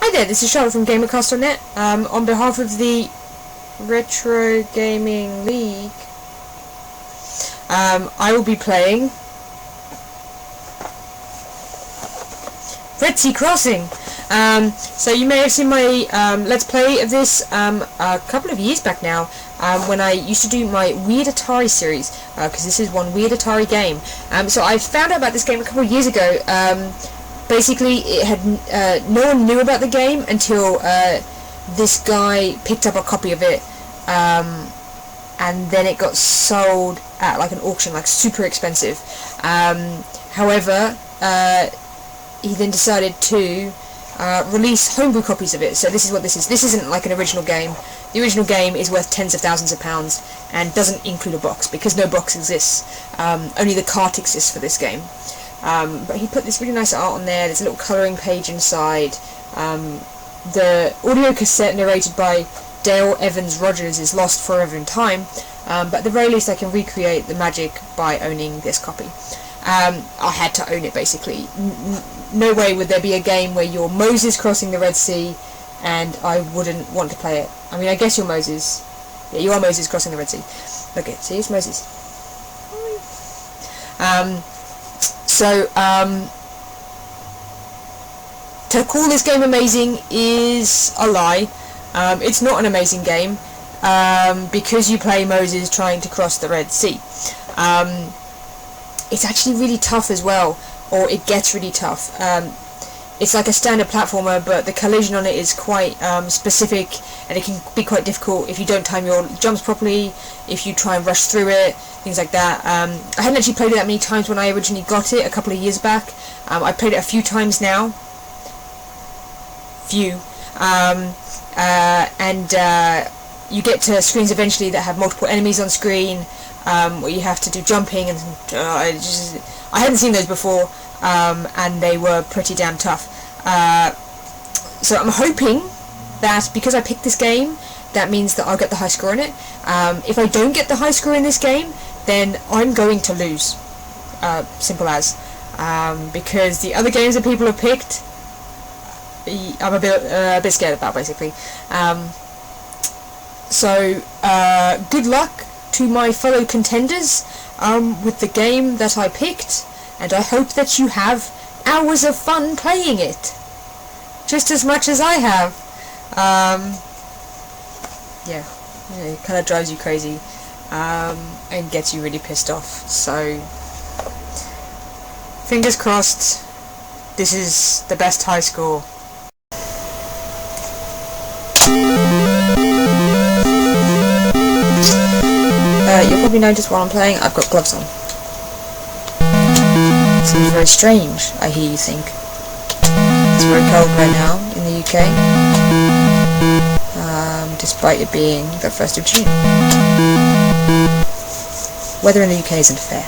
Hi there, this is Charlotte from GamerCast.net. On behalf of the Retro Gaming League, I will be playing Red Sea Crossing. So you may have seen my Let's Play of this a couple of years back now, when I used to do my Weird Atari series, because this is one Weird Atari game. So I found out about this game a couple of years ago. Basically, it had no one knew about the game until this guy picked up a copy of it, and then it got sold at like an auction, like super expensive. However, he then decided to release homebrew copies of it. So this is what this is. This isn't like an original game. The original game is worth tens of thousands of pounds and doesn't include a box, because no box exists. Only the cart exists for this game. But he put this really nice art on there. There's a little colouring page inside. The audio cassette narrated by Dale Evans Rogers is lost forever in time, but at the very least I can recreate the magic by owning this copy. I had to own it, basically. No way would there be a game where you're Moses crossing the Red Sea and I wouldn't want to play it. I mean, I guess you're Moses. Yeah, you are Moses crossing the Red Sea. Look it, see, it's Moses. To call this game amazing is a lie. It's not an amazing game, because you play Moses trying to cross the Red Sea. It's actually really tough as well, or it gets really tough. It's like a standard platformer, but the collision on it is quite specific, and it can be quite difficult if you don't time your jumps properly, if you try and rush through it, things like that. I hadn't actually played it that many times when I originally got it a couple of years back. I played it a few times now. You get to screens eventually that have multiple enemies on screen, where you have to do jumping, and I hadn't seen those before, and they were pretty damn tough. So I'm hoping that because I picked this game, that means that I'll get the high score on it. If I don't get the high score in this game, then I'm going to lose. Simple as. Because the other games that people have picked, I'm a bit scared about, basically. So good luck to my fellow contenders with the game that I picked, and I hope that you have hours of fun playing it, just as much as I have. Yeah, it kind of drives you crazy, and gets you really pissed off. So fingers crossed, this is the best high score. You'll probably notice while I'm playing, I've got gloves on. It seems very strange, I hear you think. It's very cold right now in the UK, despite it being the 1st of June. Weather in the UK isn't fair.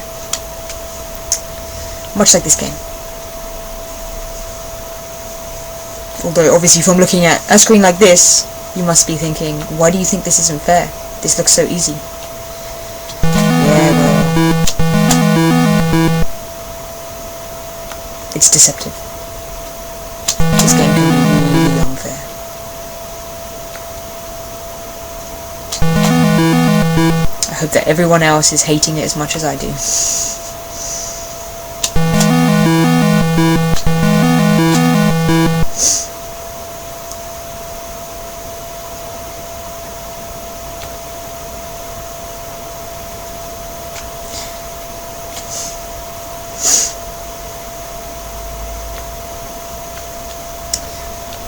Much like this game. Although, obviously, if I'm looking at a screen like this, you must be thinking, why do you think this isn't fair? This looks so easy. Yeah, well, it's deceptive. This game can be really unfair. I hope that everyone else is hating it as much as I do.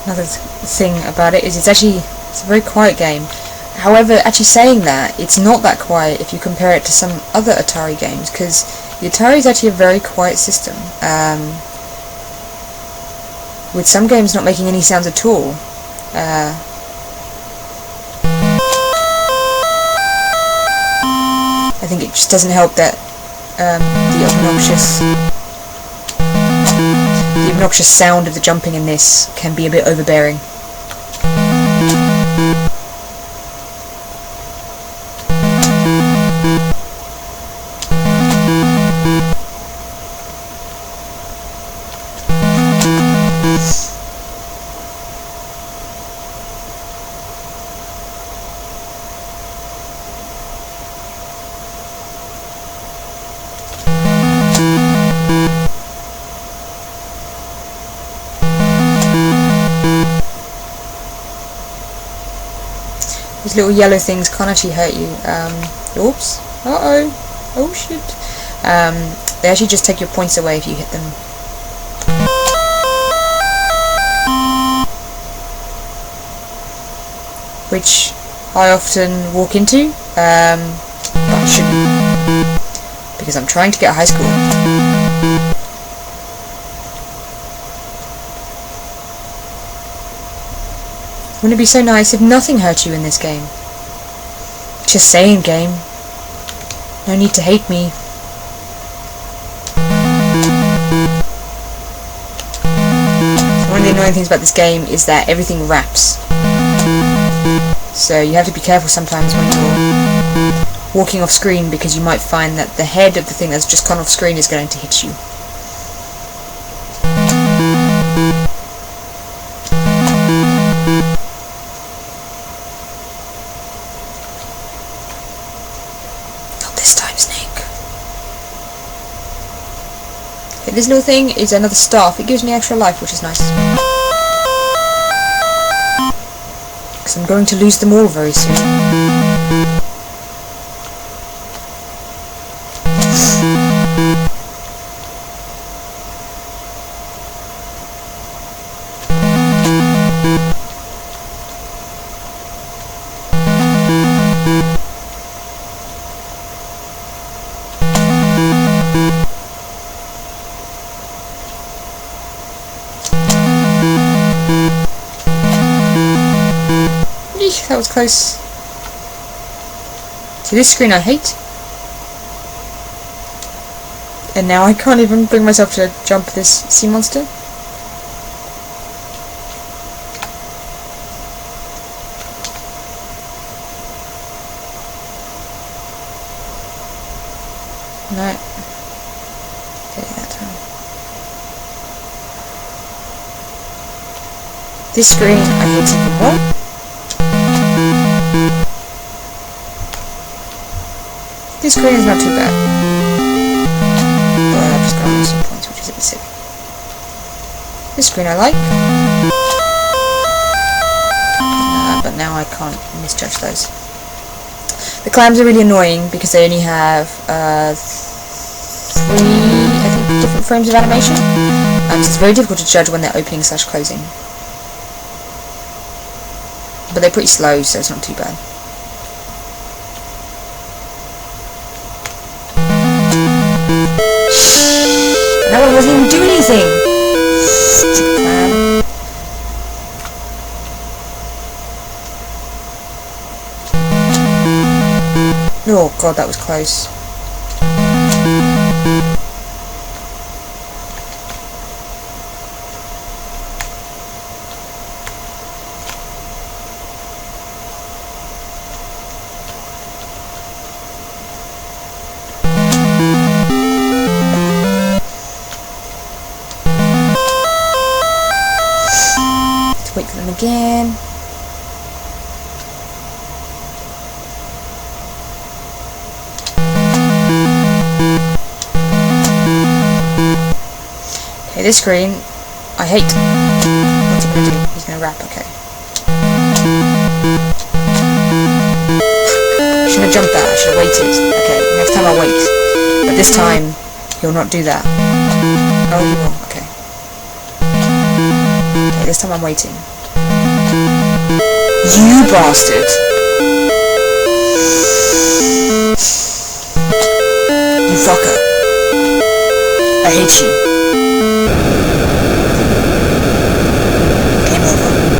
Another thing about it is it's a very quiet game. However, actually saying that, it's not that quiet if you compare it to some other Atari games, because the Atari is actually a very quiet system, with some games not making any sounds at all. I think it just doesn't help that the obnoxious sound of the jumping in this can be a bit overbearing. These little yellow things can't actually hurt you. Oops. Uh-oh. Oh, shit. They actually just take your points away if you hit them. Which I often walk into, but I shouldn't, because I'm trying to get high school. Wouldn't it be so nice if nothing hurt you in this game? Just saying, game. No need to hate me. One of the annoying things about this game is that everything wraps. So you have to be careful sometimes when you're walking off screen, because you might find that the head of the thing that's just gone off screen is going to hit you. Not this time, Snake. Okay, this little thing is another staff. It gives me extra life, which is nice. Because I'm going to lose them all very soon. That was close. See, this screen I hate. And now I can't even bring myself to jump this sea monster. No. Okay, that time. This screen I hate even more. This screen is not too bad. But I've just got on some points, which is a bit silly. This screen I like. But now I can't misjudge those. The clams are really annoying because they only have 3, I think, different frames of animation. So it's very difficult to judge when they're opening / closing. But they're pretty slow, so it's not too bad. That one wasn't even doing anything! Stupid clam. Oh god, that was close. Wait for them again. Okay, this screen I hate. What's he gonna do? He's gonna rap, okay. I shouldn't have jumped that, I should have waited. Okay, next time I'll wait. But this time, he'll not do that. Oh, he will, okay. Okay, this time I'm waiting. You bastard! You fucker. I hate you.